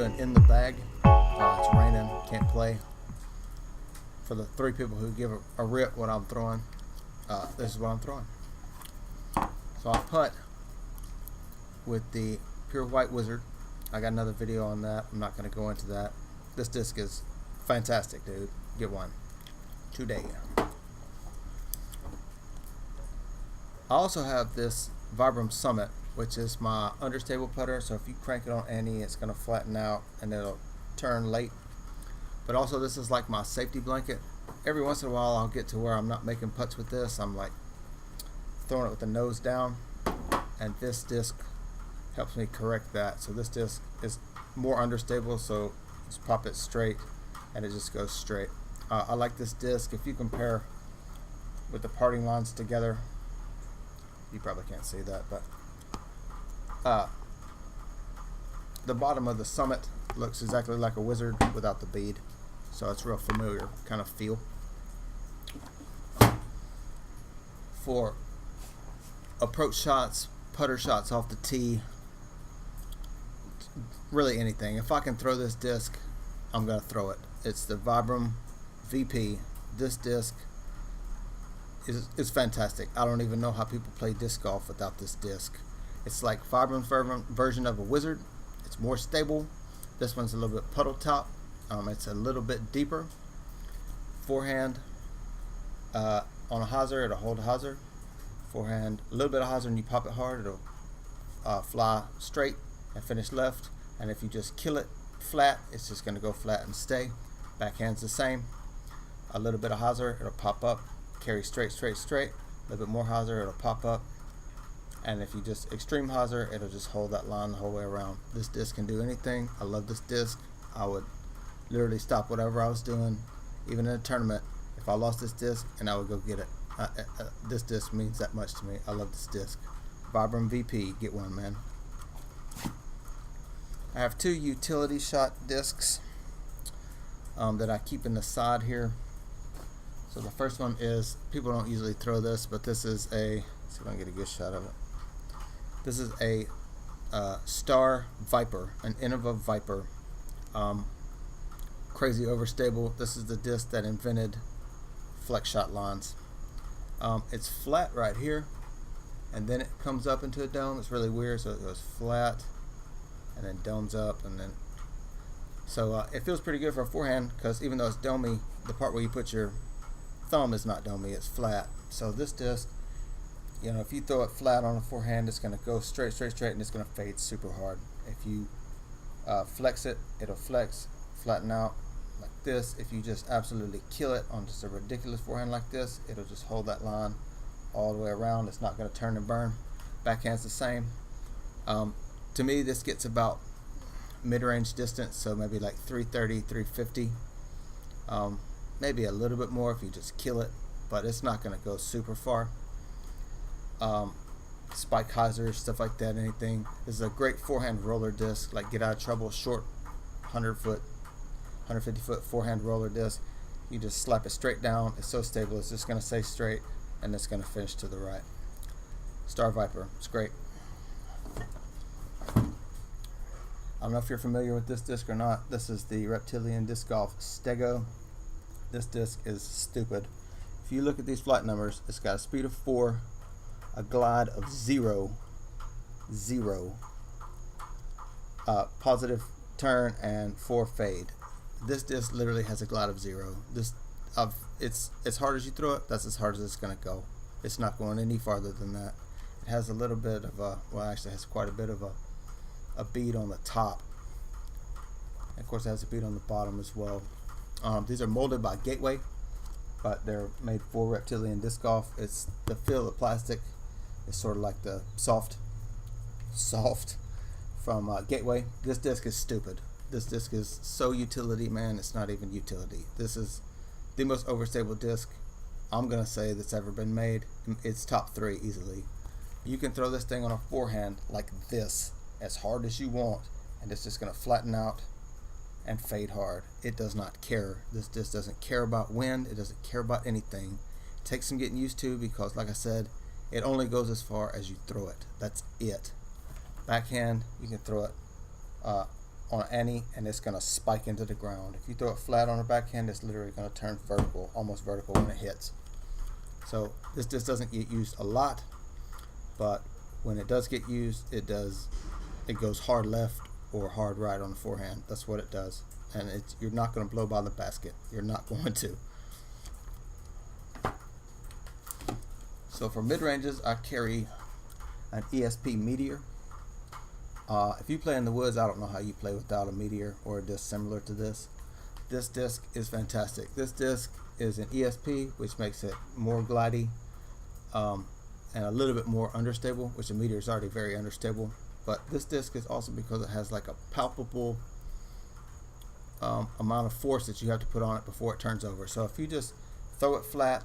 an in the bag. It's raining, can't play. For the 3 people who give a rip what I'm throwing, this is what I'm throwing. So I putt with the pure white wizard. I got another video on that. I'm not going to go into that. This disc is fantastic, dude. Get one today. I also have this Vibram Summit, which is my understable putter. So if you crank it on any, it's going to flatten out and it'll turn late. But also this is like my safety blanket. Every once in a while I'll get to where I'm not making putts with this. I'm like throwing it with the nose down, and this disc helps me correct that. So this disc is more understable, so just pop it straight and it just goes straight. I like this disc. If you compare with the parting lines together, you probably can't see that, but the bottom of the Summit looks exactly like a wizard without the bead, so it's real familiar kind of feel. For approach shots, putter shots off the tee, really anything. If I can throw this disc, I'm gonna throw it. It's the Vibram VP. This disc is fantastic. I don't even know how people play disc golf without this disc. It's like Vibram's version of a wizard. It's more stable. This one's a little bit puddle top. It's a little bit deeper. Forehand on a hyzer, it'll hold a hyzer. Forehand, a little bit of hyzer, and you pop it hard, it'll fly straight and finish left. And if you just kill it flat, it's just going to go flat and stay. Backhand's the same. A little bit of hyzer, it'll pop up, carry straight, straight, straight. A little bit more hyzer, it'll pop up. And if you just extreme hyzer, it'll just hold that line the whole way around. This disc can do anything. I love this disc. I would literally stop whatever I was doing, even in a tournament, if I lost this disc, and I would go get it. This disc means that much to me. I love this disc. Vibram VP, get one, man. I have 2 utility shot discs that I keep in the side here. So the first one is, people don't usually throw this, but this is a, let's see if I can get a good shot of it. This is a Star Viper, an Innova Viper. Crazy overstable. This is the disc that invented flex shot lines. It's flat right here, and then it comes up into a dome. It's really weird. So it goes flat and then domes up, and then so it feels pretty good for a forehand, because even though it's domey, the part where you put your thumb is not domey, it's flat. So this disc, you know, if you throw it flat on a forehand, it's going to go straight, straight, straight, and it's going to fade super hard. If you flex it, it'll flex, flatten out like this. If you just absolutely kill it on just a ridiculous forehand like this, it'll just hold that line all the way around. It's not going to turn and burn. Backhand's the same. To me, this gets about mid-range distance, so maybe like 330, 350. Maybe a little bit more if you just kill it, but it's not going to go super far. Spike hyzer, stuff like that, anything. This is a great forehand roller disc, like get out of trouble, short 100-foot, 150-foot forehand roller disc. You just slap it straight down. It's so stable, it's just going to stay straight, and it's going to finish to the right. Star Viper, it's great. I don't know if you're familiar with this disc or not. This is the Reptelian Disc Golf Stego. This disc is stupid. If you look at these flight numbers, it's got a speed of 4, a glide of 0, positive turn, and 4 fade. This disc literally has a glide of 0. It's as hard as you throw it, that's as hard as it's going to go. It's not going any farther than that. It has a little bit of a, well, actually it has quite a bit of a bead on the top. And of course it has a bead on the bottom as well. These are molded by Gateway, but they're made for Reptilian Disc Golf. It's the feel of the plastic is sort of like the soft from Gateway. This disc is stupid. This disc is so utility, man, it's not even utility. This is the most overstable disc I'm gonna say that's ever been made. It's top 3 easily. You can throw this thing on a forehand like this as hard as you want, and it's just gonna flatten out and fade hard. It does not care. This disc doesn't care about wind. It doesn't care about anything. It takes some getting used to, because like I said, it only goes as far as you throw it. That's it. Backhand, you can throw it on any, and it's going to spike into the ground. If you throw it flat on the backhand, it's literally going to turn vertical, almost vertical when it hits. So this just doesn't get used a lot, but when it does get used, it goes hard left or hard right on the forehand. That's what it does, and you're not going to blow by the basket. You're not going to. So for mid ranges, I carry an ESP Meteor. If you play in the woods, I don't know how you play without a Meteor or a disc similar to this. This disc is fantastic. This disc is an ESP, which makes it more glidey and a little bit more understable, which a Meteor is already very understable. But this disc is also because it has like a palpable amount of force that you have to put on it before it turns over. So if you just throw it flat,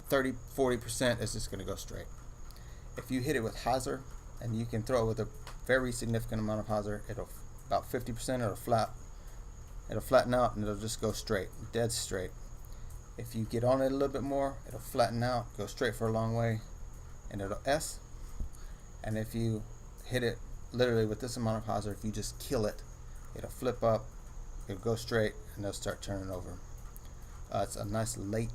30-40%, it's just going to go straight. If you hit it with hyzer, and you can throw it with a very significant amount of hyzer, it'll about 50%, it'll flatten out and it'll just go straight, dead straight. If you get on it a little bit more, it'll flatten out, go straight for a long way, and it'll S. And if you hit it literally with this amount of hyzer, if you just kill it, it'll flip up, it'll go straight, and it'll start turning over. It's a nice late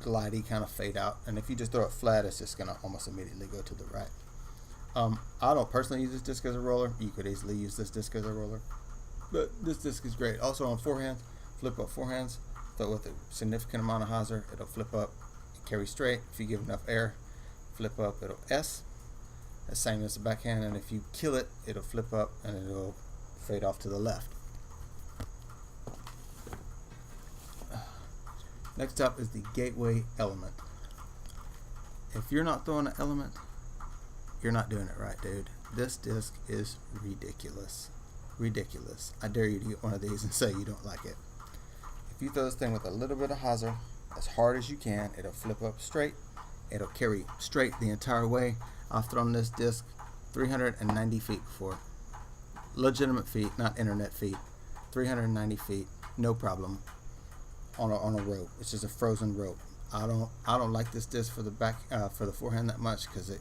glidey kind of fade out, and if you just throw it flat, it's just gonna almost immediately go to the right. I don't personally use this disc as a roller. You could easily use this disc as a roller, but this disc is great. Also on forehands, flip up forehands, throw with a significant amount of hyzer, it'll flip up, carry straight. If you give enough air, flip up, it'll S, the same as the backhand, and if you kill it, it'll flip up and it'll fade off to the left. Next up is the Gateway Element. If you're not throwing an element, you're not doing it right, dude. This disc is ridiculous. Ridiculous. I dare you to get one of these and say you don't like it. If you throw this thing with a little bit of hyzer, as hard as you can, it'll flip up straight. It'll carry straight the entire way. I've thrown this disc 390 feet before. Legitimate feet, not internet feet. 390 feet, no problem. On a rope. It's just a frozen rope. I don't like this disc for the forehand that much because it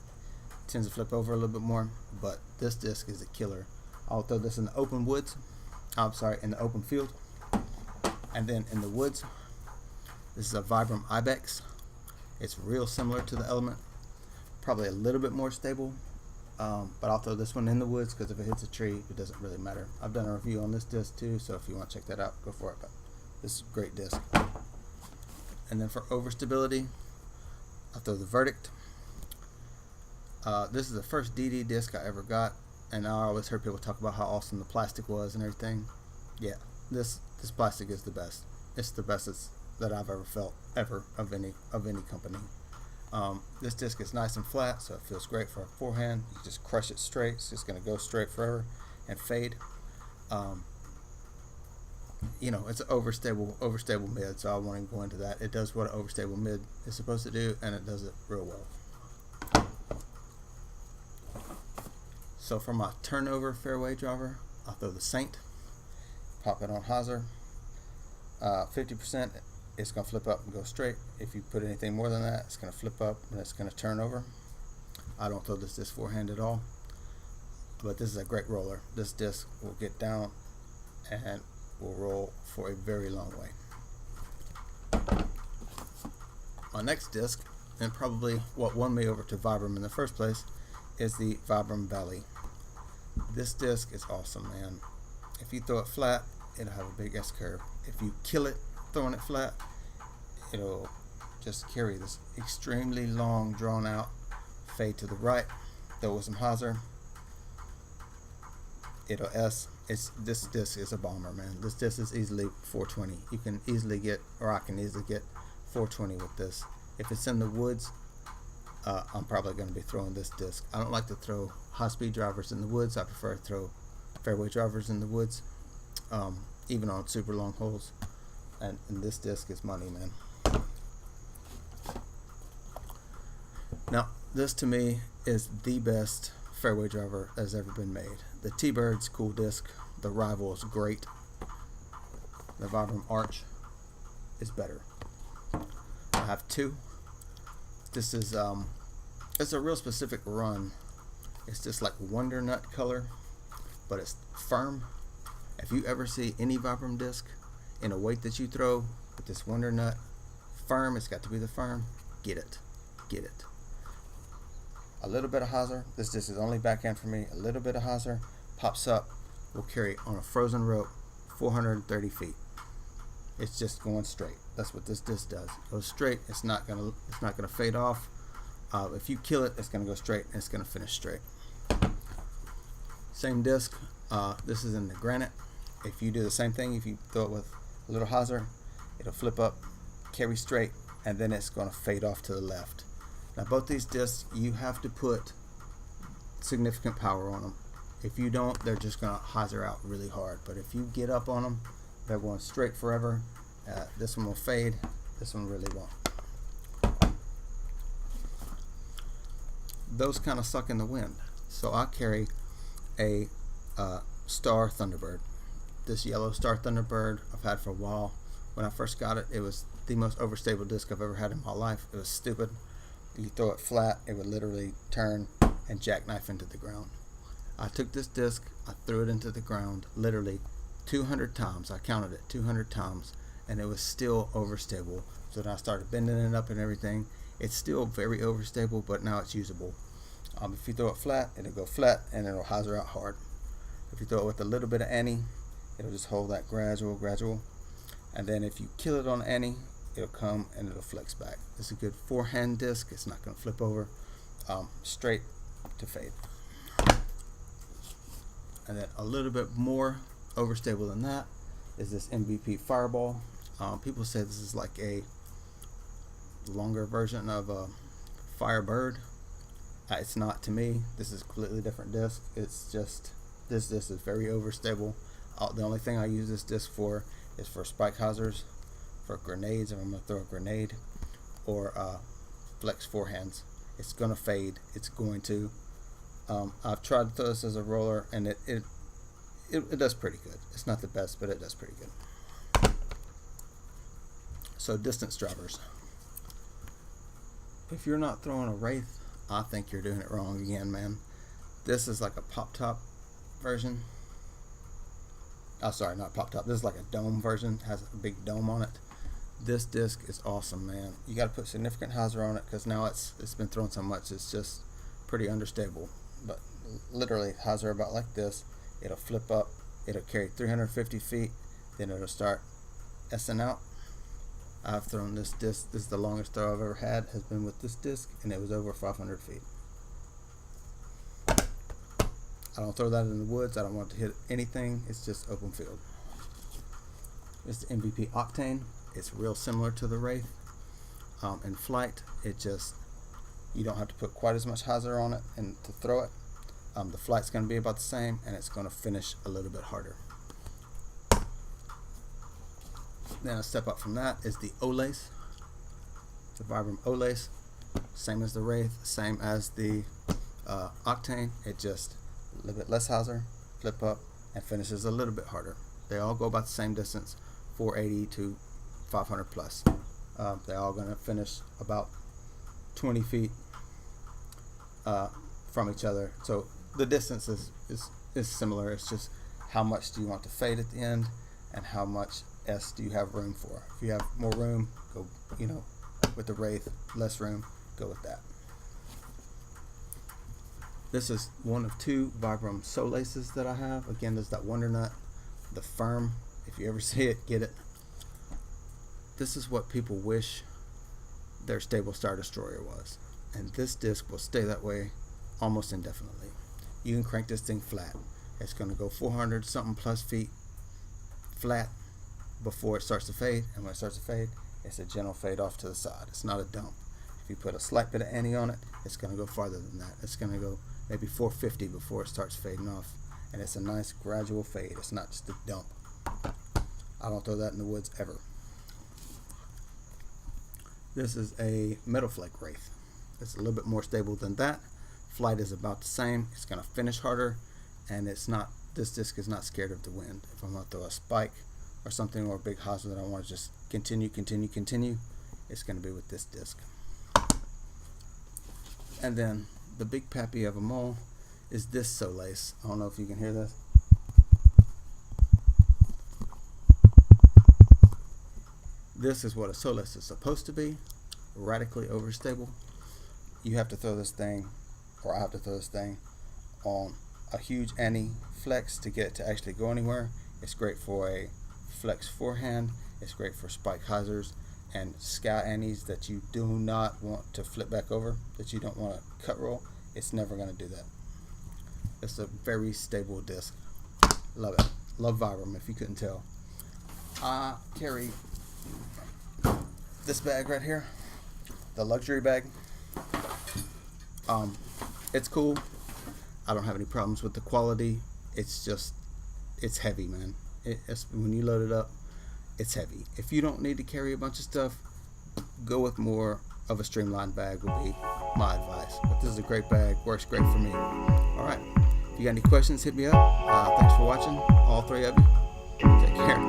tends to flip over a little bit more, but this disc is a killer. I'll throw this in the open woods. In the open field, and then in the woods, this is a Vibram Ibex. It's real similar to the element, probably a little bit more stable, but I'll throw this one in the woods because if it hits a tree, it doesn't really matter. I've done a review on this disc too, so if you want to check that out, go for it. But this is a great disc. And then for overstability, I'll throw the Verdict. This is the first DD disc I ever got, and I always heard people talk about how awesome the plastic was and everything. Yeah, this plastic is the best. It's the best that I've ever felt of any company. This disc is nice and flat, so it feels great for a forehand. You just crush it straight. It's just going to go straight forever and fade. It's an overstable mid, so I won't even go into that. It does what an overstable mid is supposed to do, and it does it real well. So for my turnover fairway driver, I'll throw the Saint, pop it on hyzer. 50%, it's going to flip up and go straight. If you put anything more than that, it's going to flip up and it's going to turn over. I don't throw this disc forehand at all, but this is a great roller. This disc will get down and will roll for a very long way. My next disc, and probably what won me over to Vibram in the first place, is the Vibram Valley. This disc is awesome, man. If you throw it flat, it'll have a big S curve. If you kill it throwing it flat, it'll just carry this extremely long, drawn out fade to the right. Throw with some hyzer, it'll S. This disc is a bomber, man. This disc is easily 420. You can easily get, or I can easily get 420 with this. If it's in the woods, I'm probably going to be throwing this disc. I don't like to throw high-speed drivers in the woods. I prefer to throw fairway drivers in the woods, even on super long holes. And this disc is money, man. Now, this to me is the best fairway driver that's ever been made. The T-Bird's cool disc. The Rival is great. The Vibram Arch is better. I have two. This is it's a real specific run. It's just like Wonder Nut color, but it's firm If you ever see any Vibram disc in a weight that you throw with this Wonder Nut firm, it's got to be the firm, get it. Get it. A little bit of hawser. This disc is only backhand for me. A little bit of hawser pops up, will carry on a frozen rope 430 feet. It's just going straight. That's what this disc does. It goes straight. It's not gonna fade off. If you kill it, it's gonna go straight and it's gonna finish straight. Same disc. This is in the granite. If you do the same thing, if you throw it with a little hawser, it'll flip up, carry straight, and then it's gonna fade off to the left. Now both these discs, you have to put significant power on them. If you don't, they're just gonna hawser out really hard. But if you get up on them, they're going straight forever. This one will fade. This one really won't. Those kind of suck in the wind. So I carry a Star Thunderbird. This yellow Star Thunderbird I've had for a while. When I first got it, it was the most overstable disc I've ever had in my life. It was stupid. You throw it flat, it would literally turn and jackknife into the ground. I took this disc, I threw it into the ground literally 200 times. I counted it 200 times, and it was still overstable. So then I started bending it up and everything. It's still very overstable, but now it's usable. If you throw it flat, it'll go flat and it'll hawser out hard. If you throw it with a little bit of ante, it'll just hold that gradual. And then if you kill it on ante, it'll come and it'll flex back. It's a good forehand disc. It's not going to flip over. Straight to fade. And then a little bit more overstable than that is this MVP Fireball. People say this is like a longer version of a Firebird. It's not to me. This is a completely different disc. It's just this disc is very overstable. The only thing I use this disc for is for spike hawsers, for grenades, if I'm going to throw a grenade, or flex forehands. It's going to fade. It's going to. I've tried to throw this as a roller, and it does pretty good. It's not the best, but it does pretty good. So distance drivers. If you're not throwing a Wraith, I think you're doing it wrong again, man. This is like a pop top version. Oh, sorry, not pop top. This is like a dome version. It has a big dome on it. This disc is awesome, man. You got to put significant hawser on it because now it's been thrown so much. It's just pretty understable. But literally, hawser about like this. It'll flip up. It'll carry 350 feet. Then it'll start S-ing out. I've thrown this disc. This is the longest throw I've ever had. Has been with this disc, and it was over 500 feet. I don't throw that in the woods. I don't want to hit anything. It's just open field. It's the MVP Octane. It's real similar to the Wraith. In flight, it just, you don't have to put quite as much hawser on it and to throw it. The flight's going to be about the same, and it's going to finish a little bit harder. Then a step up from that is the Solace, the Vibram Solace. Same as the Wraith, same as the Octane. It just a little bit less hawser, flip up, and finishes a little bit harder. They all go about the same distance, 480 to 500 plus. They're all going to finish about 20 feet from each other. So the distance is similar. It's just how much do you want to fade at the end, and how much S do you have room for. If you have more room, go, with the Wraith. Less room, go with that. This is one of two Vibram Solaces that I have. Again, there's that Wonder Nut, the firm. If you ever see it, get it. This is what people wish their stable Star Destroyer was. And this disc will stay that way almost indefinitely. You can crank this thing flat. It's going to go 400 something plus feet flat before it starts to fade. And when it starts to fade, it's a gentle fade off to the side. It's not a dump. If you put a slight bit of ante on it, it's going to go farther than that. It's going to go maybe 450 before it starts fading off. And it's a nice gradual fade. It's not just a dump. I don't throw that in the woods ever. This is a Metal Flake Wraith. It's a little bit more stable than that. Flight is about the same. It's going to finish harder, and it's not. This disc is not scared of the wind. If I'm going to throw a spike or something, or a big hawser that I want to just continue, it's going to be with this disc. And then the big pappy of them all is this Solace. I don't know if you can hear this. This is what a Solace is supposed to be, radically overstable. You have to throw this thing, or I have to throw this thing on a huge anti-flex to get it to actually go anywhere. It's great for a flex forehand. It's great for spike hyzers and scout anties that you do not want to flip back over, that you don't want to cut roll. It's never going to do that. It's a very stable disc. Love it. Love Vibram, if you couldn't tell. I carry this bag right here, the luxury bag. It's cool. I don't have any problems with the quality. It's just, it's heavy, man. It's when you load it up, it's heavy. If you don't need to carry a bunch of stuff, go with more of a streamlined bag would be my advice. But this is a great bag, works great for me. All right, if you got any questions, hit me up. Thanks for watching, all three of you. Take care.